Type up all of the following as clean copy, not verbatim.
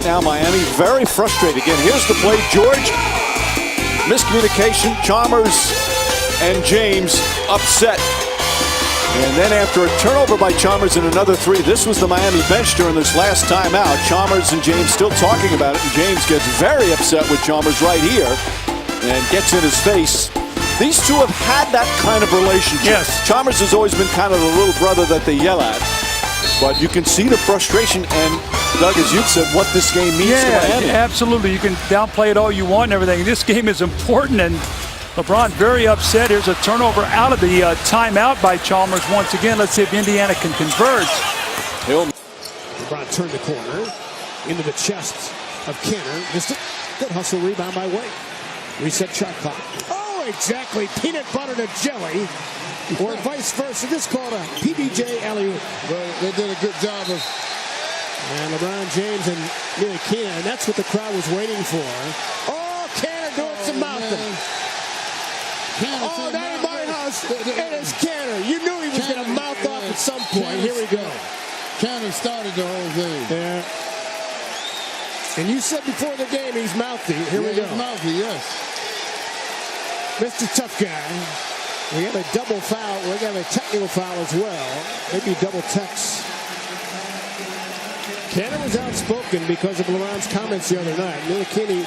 now, Miami very frustrated. Again, here's the play. George, miscommunication. Chalmers and James upset. And then after a turnover by Chalmers and another three, this was the Miami bench during this last timeout. Chalmers and James still talking about it, and James gets very upset with Chalmers right here and gets in his face. These two have had that kind of relationship. Yes. Chalmers has always been kind of the little brother that they yell at. But you can see the frustration, and Doug, as you've said, what this game means to Miami. Absolutely. You can downplay it all you want and everything. This game is important, and LeBron very upset. Here's a turnover out of the timeout by Chalmers once again. Let's see if Indiana can convert. LeBron turned the corner into the chest of Kenner. Missed it. Good hustle rebound by Wade. Reset shot clock. Oh, exactly. Peanut butter to jelly. Or vice versa. This called a PBJ alley-oop. Well, they did a good job of. And LeBron James and Neely Kenner, and that's what the crowd was waiting for. Oh, Kenner doing some mouthing. Oh, down in my house. It is Kenner. You knew he was going to mouth off at some point. Here we go. Kenner started the whole thing. Yeah. And you said before the game he's mouthy. Here we go. He's mouthy, yes. Mr. Tough Guy. We have a double foul. We're going to have a technical foul as well. Maybe double text. Kenner was outspoken because of LeBron's comments the other night. Neely Kenner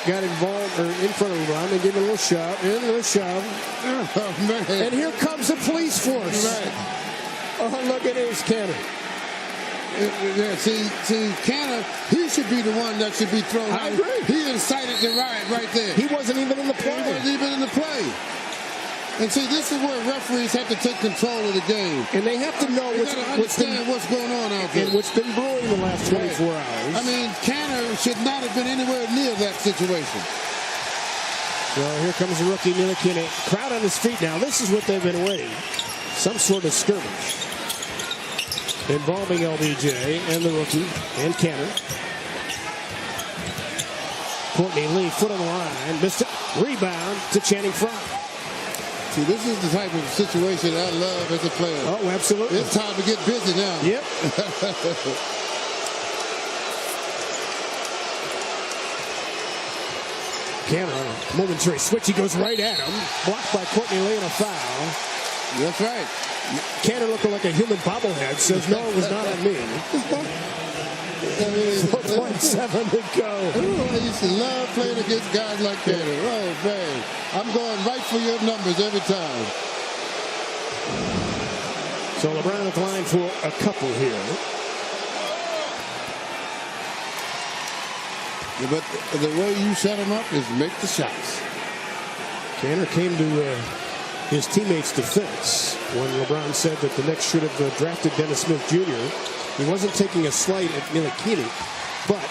got involved or in front of LeBron and gave him a little shove, and a little shove. Oh, man. And here comes the police force. Right. Oh, look at this, Kenner. Yeah, see, Kenner, he should be the one that should be thrown out. I agree. He incited the riot right there. He wasn't even in the play. He wasn't even in the play. And see, this is where referees have to take control of the game. And they have to know what's going on out there. And what's been brewing the last 24 hours. I mean, Kenner should not have been anywhere near that situation. Well, here comes the rookie, Neely Kenner. Crowd on his feet now. This is what they've been waiting. Some sort of skirmish involving LBJ and the rookie and Kenner. Courtney Lee, foot on the line. Missed it. Rebound to Channing Frye. See, this is the type of situation I love as a player. Oh, absolutely. It's time to get busy now. Yep. Kenner on a momentary switch. He goes right at him. Blocked by Courtney Lee and a foul. That's right. Kenner looking like a human bobblehead. Says, no, it was not on me. 4.7 to go. I used to love playing against guys like Kenner. Oh, man. I'm going right for your numbers every time. So LeBron at the line for a couple here. Yeah, but the way you set him up is make the shots. Kenner came to his teammates' defense when LeBron said that the Knicks should have drafted Dennis Smith Jr. He wasn't taking a slight at Neely Kenner, but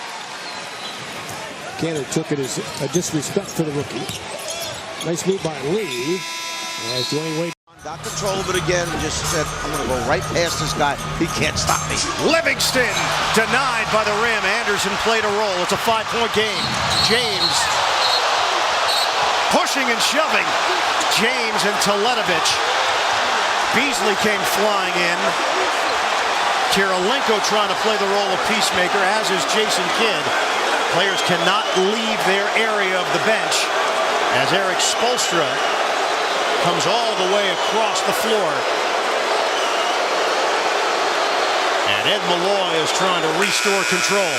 Kenner took it as a disrespect for the rookie. Nice move by Lee. As Dwayne Wade got control of it again and just said, I'm going to go right past this guy. He can't stop me. Livingston denied by the rim. Anderson played a role. It's a 5-point game. James pushing and shoving. James and Teletovich. Beasley came flying in. Kirilenko trying to play the role of peacemaker, as is Jason Kidd. Players cannot leave their area of the bench as Eric Spoelstra comes all the way across the floor. And Ed Malloy is trying to restore control.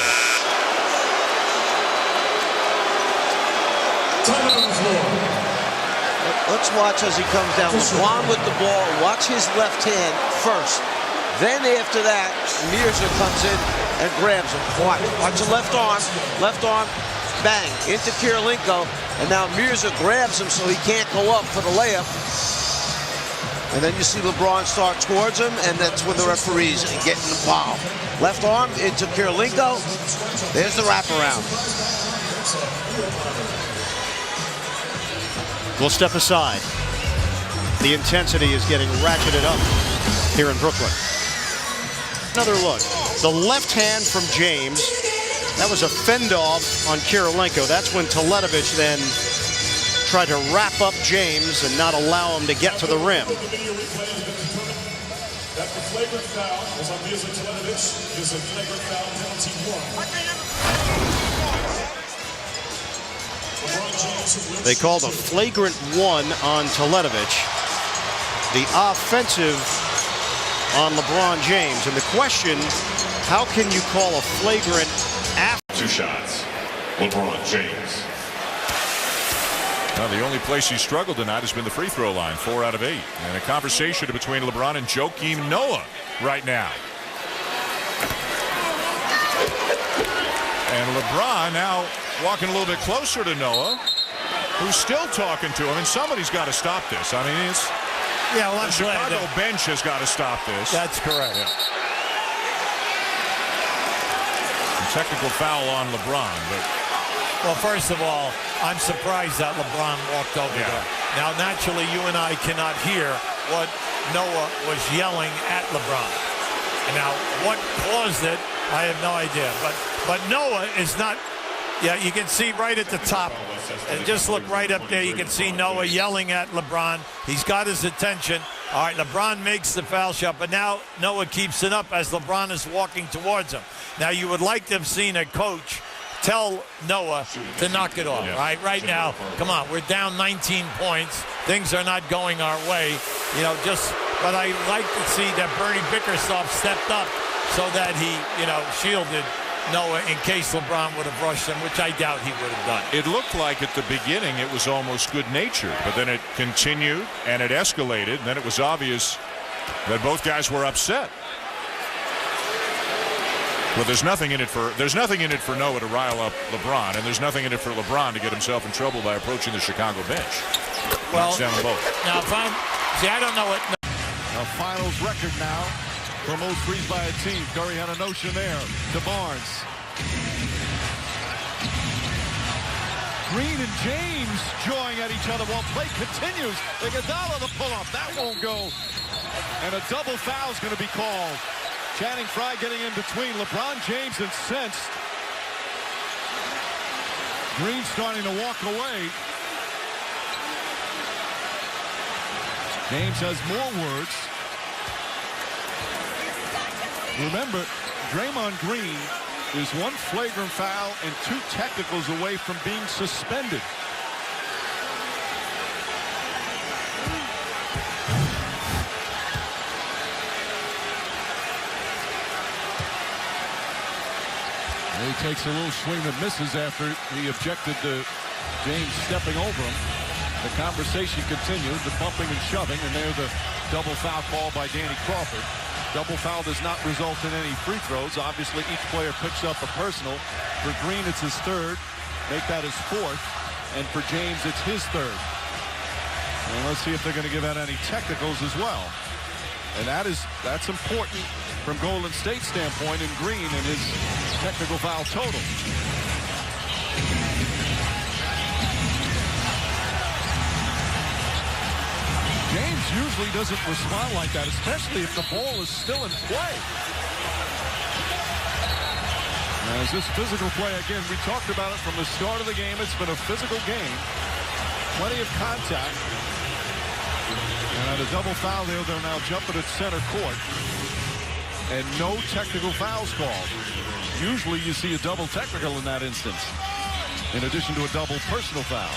Let's watch as he comes down. LeBron with the ball. Watch his left hand first. Then after that, Mirza comes in and grabs him. Watch the left arm, bang, into Kirilenko. And now Mirza grabs him so he can't go up for the layup. And then you see LeBron start towards him, and that's when the referees are getting involved. Left arm into Kirilenko. There's the wraparound. We'll step aside. The intensity is getting ratcheted up here in Brooklyn. Another look. The left hand from James. That was a fend-off on Kirilenko. That's when Teletovich then tried to wrap up James and not allow him to get to the rim. That the flagrant foul was on Teletovich. Is a flagrant foul penalty 1. They called a flagrant one on Teletovic. The offensive on LeBron James. And the question, how can you call a flagrant after? 2 shots. LeBron James. Well, the only place he struggled tonight has been the free throw line, 4 out of 8. And a conversation between LeBron and Joakim Noah right now. And LeBron now walking a little bit closer to Noah, who's still talking to him. And somebody's got to stop this. I mean, it's the Chicago bench has got to stop this. That's correct. Yeah. Technical foul on LeBron, but well, first of all, I'm surprised that LeBron walked over there. Now, naturally, you and I cannot hear what Noah was yelling at LeBron. And now, what caused it, I have no idea. But Noah is not. Yeah, you can see right at the top. And just look right up there. You can see Noah yelling at LeBron. He's got his attention. All right, LeBron makes the foul shot, but now Noah keeps it up as LeBron is walking towards him. Now, you would like to have seen a coach tell Noah to knock it off, right? Right now, come on, we're down 19 points. Things are not going our way. You know, but I like to see that Bernie Bickerstaff stepped up so that he, shielded Noah in case LeBron would have rushed him, which I doubt he would have done. It looked like at the beginning it was almost good-natured, but then it continued and it escalated, and then it was obvious that both guys were upset. Well, there's nothing in it for Noah to rile up LeBron, and there's nothing in it for LeBron to get himself in trouble by approaching the Chicago bench. Well, down them both. Now, I don't know what. A finals record now for most threes by a team. Curry had a notion there to Barnes. Green and James jawing at each other while play continues. Iguodala the pull-up. That won't go. And a double foul is going to be called. Channing Frye getting in between LeBron James incensed. Green starting to walk away. James has more words. Remember, Draymond Green is 1 flagrant foul and 2 technicals away from being suspended. He takes a little swing that misses after he objected to James stepping over him. The conversation continued, the bumping and shoving, and there's the double foul call by Danny Crawford. Double foul does not result in any free throws. Obviously, each player picks up a personal. For Green, it's his 3rd. Make that his 4th. And for James, it's his 3rd. And let's see if they're going to give out any technicals as well. And that's important from Golden State's standpoint in Green and his technical foul total. James usually doesn't respond like that, especially if the ball is still in play. As this physical play, again, we talked about it from the start of the game. It's been a physical game. Plenty of contact. And at a double foul there, they're now jumping at center court. And no technical fouls called. Usually you see a double technical in that instance, in addition to a double personal foul.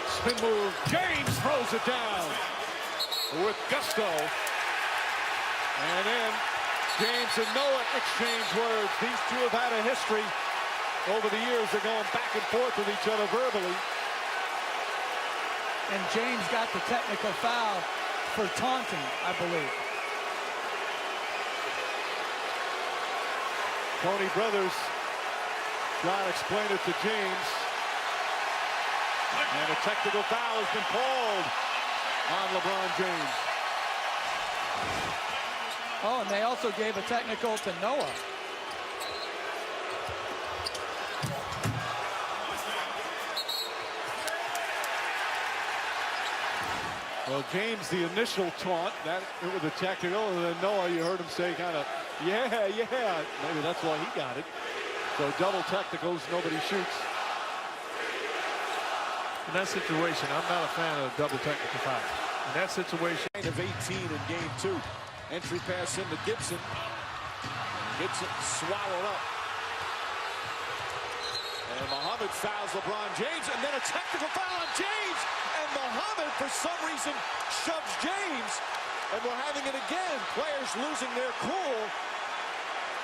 Spin move. James throws it down with gusto. And then James and Noah exchange words. These two have had a history over the years. They're going back and forth with each other verbally. And James got the technical foul for taunting, I believe. Tony Brothers trying to explain it to James. And a technical foul has been called on LeBron James. Oh, and they also gave a technical to Noah. Well, James, the initial taunt, that it was a technical, and then Noah, you heard him say kind of, yeah. Maybe that's why he got it. So double technicals, nobody shoots. In that situation, I'm not a fan of double technical foul. In that situation, of 18 in game 2. Entry pass into Gibson. Gibson swallowed up. And Muhammad fouls LeBron James, and then a technical foul on James. And Muhammad, for some reason, shoves James. And we're having it again. Players losing their cool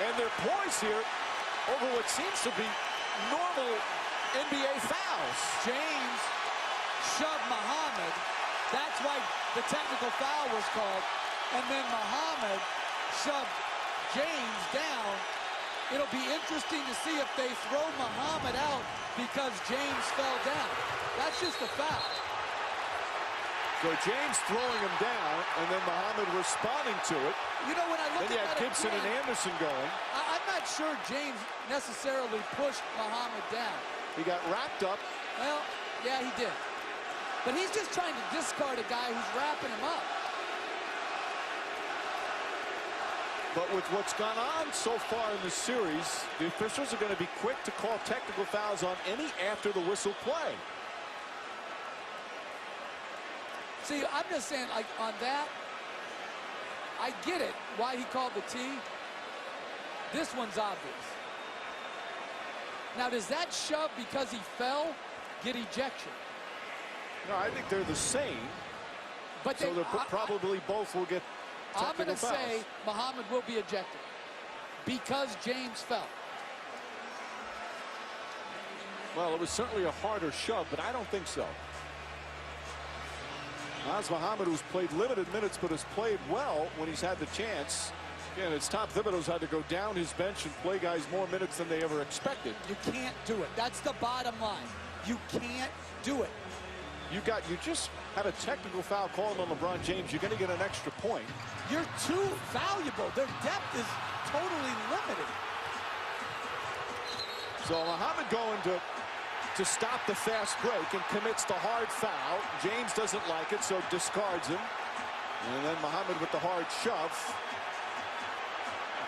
and their poise here over what seems to be normal NBA fouls. James shoved Muhammad. That's why the technical foul was called. And then Muhammad shoved James down. It'll be interesting to see if they throw Muhammad out because James fell down. That's just a foul. So James throwing him down, and then Muhammad responding to it. You know, when I look then you at had Gibson again, and Anderson going. I'm not sure James necessarily pushed Muhammad down. He got wrapped up. Well, yeah, he did. But he's just trying to discard a guy who's wrapping him up. But with what's gone on so far in the series, the officials are going to be quick to call technical fouls on any after the whistle play. See, I'm just saying, like, on that, I get it, why he called the T. This one's obvious. Now, does that shove because he fell get ejection? No, I think they're the same. But so they're probably both will get I'm technical going to say fouls. Muhammad will be ejected because James fell. Well, it was certainly a harder shove, but I don't think so. Naz Muhammad, who's played limited minutes but has played well when he's had the chance. Again, it's Tom Thibodeau's had to go down his bench and play guys more minutes than they ever expected. You can't do it. That's the bottom line. You can't do it. You just had a technical foul called on LeBron James. You're going to get an extra point. You're too valuable. Their depth is totally limited. So Muhammad going to stop the fast break and commits the hard foul. James doesn't like it, so discards him. And then Muhammad with the hard shove.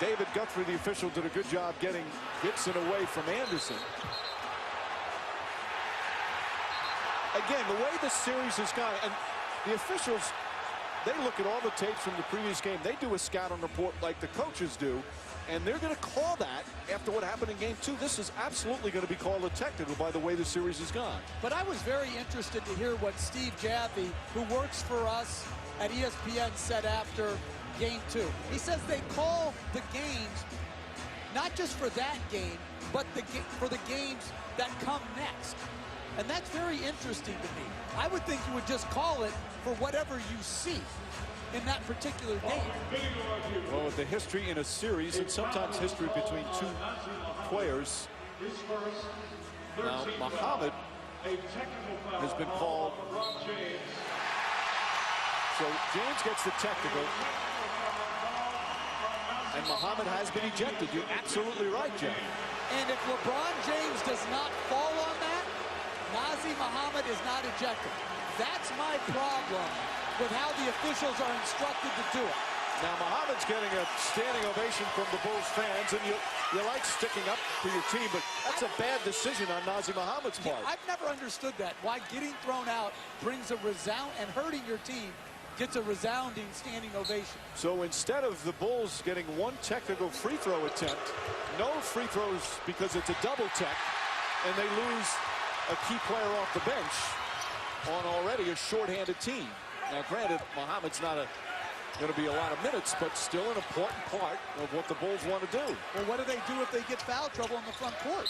David Guthrie, the official, did a good job getting Gibson away from Anderson. Again, the way the series has gone, and the officials, they look at all the tapes from the previous game. They do a scouting report like the coaches do, and they're going to call that after what happened in Game 2. This is absolutely going to be called a technical by the way the series has gone. But I was very interested to hear what Steve Jaffe, who works for us at ESPN, said after Game 2. He says they call the games not just for that game, but for the games that come next. And that's very interesting to me. I would think you would just call it for whatever you see in that particular game. Well, with the history in a series, and sometimes history between two players, now Muhammad has been called. So James gets the technical, and Muhammad has been ejected. You're absolutely right, Jeff. And if LeBron James does not fall on that, Nazi Muhammad is not ejected. That's my problem with how the officials are instructed to do it. Now Muhammad's getting a standing ovation from the Bulls fans, and you like sticking up for your team, but that's a bad decision on Nazi Muhammad's part. I've never understood that. Why getting thrown out brings a resound, and hurting your team gets a resounding standing ovation. So instead of the Bulls getting one technical free throw attempt, no free throws because it's a double tech, and they lose a key player off the bench on already a shorthanded team. Now, granted, Muhammad's not going to be a lot of minutes, but still an important part of what the Bulls want to do. Well, what do they do if they get foul trouble in the front court?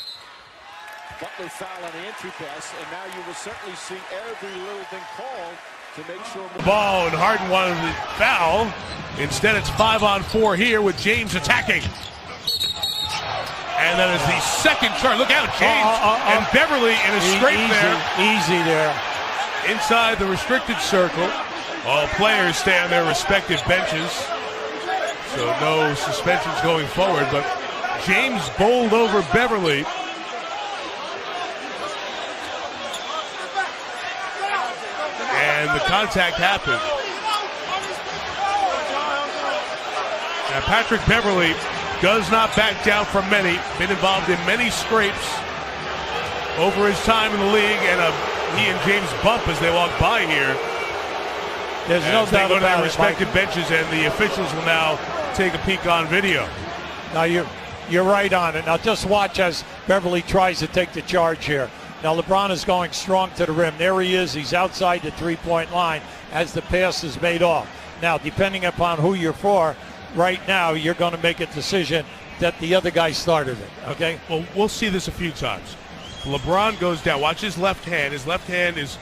Butler foul on the entry pass, and now you will certainly see every little thing called to make sure. Ball, and Harden wanted the foul. Instead, it's 5-on-4 here with James attacking. And then it's the second charge. Look out, James and Beverly in a scrape there. Easy there. Inside the restricted circle. All players stay on their respective benches. So no suspensions going forward. But James bowled over Beverly. And the contact happened. Now Patrick Beverly does not back down from many. Been involved in many scrapes over his time in the league, and he and James bump as they walk by here. There's no doubt about it. They go to their Mike. respective benches, and the officials will now take a peek on video. Now you you're right on it. Now just watch as Beverly tries to take the charge here. Now LeBron is going strong to the rim. There he is. He's outside the three-point line as the pass is made off. Now, depending upon who you're for, right now you're going to make a decision that the other guy started it, okay? Well, we'll see this a few times. LeBron goes down. Watch his left hand. His left hand is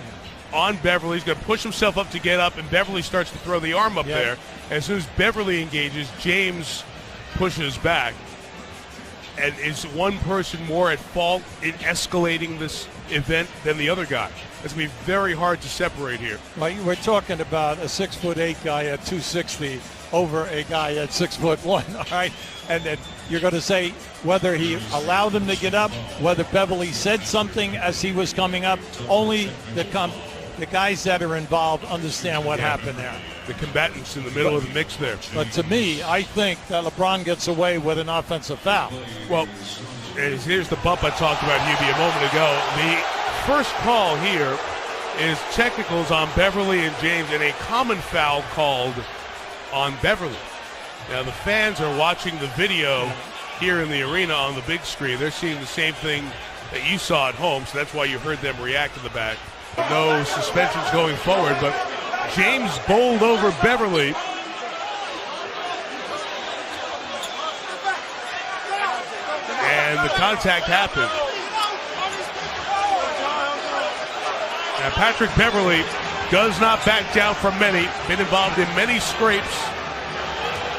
on Beverly. He's going to push himself up to get up, and Beverly starts to throw the arm up there. As soon as Beverly engages, James pushes back. And is one person more at fault in escalating this event than the other guy? It's going to be very hard to separate here. Well, we're talking about a 6'8" guy at 260 over a guy at 6'1", all right? And then you're going to say whether he allowed him to get up, whether Beverly said something as he was coming up. Only the guys that are involved understand what happened there. The combatants in the middle of the mix there. But to me, I think that LeBron gets away with an offensive foul. Well, here's the bump I talked about, Hubie, a moment ago. The first call here is technicals on Beverly and James, and a common foul called on Beverly. Now, the fans are watching the video here in the arena on the big screen. They're seeing the same thing that you saw at home, so that's why you heard them react in the back. No suspensions going forward, but James bowled over Beverly. And the contact happened. Now, Patrick Beverly does not back down from many. Been involved in many scrapes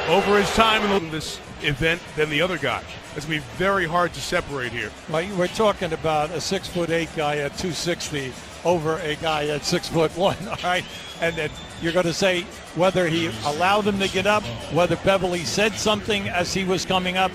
over his time in this event than the other guy. It's going to be very hard to separate here. Well, we're talking about a 6'8" guy at 260 over a guy at 6'1", all right? And then you're going to say whether he allowed him to get up, whether Beverly said something as he was coming up.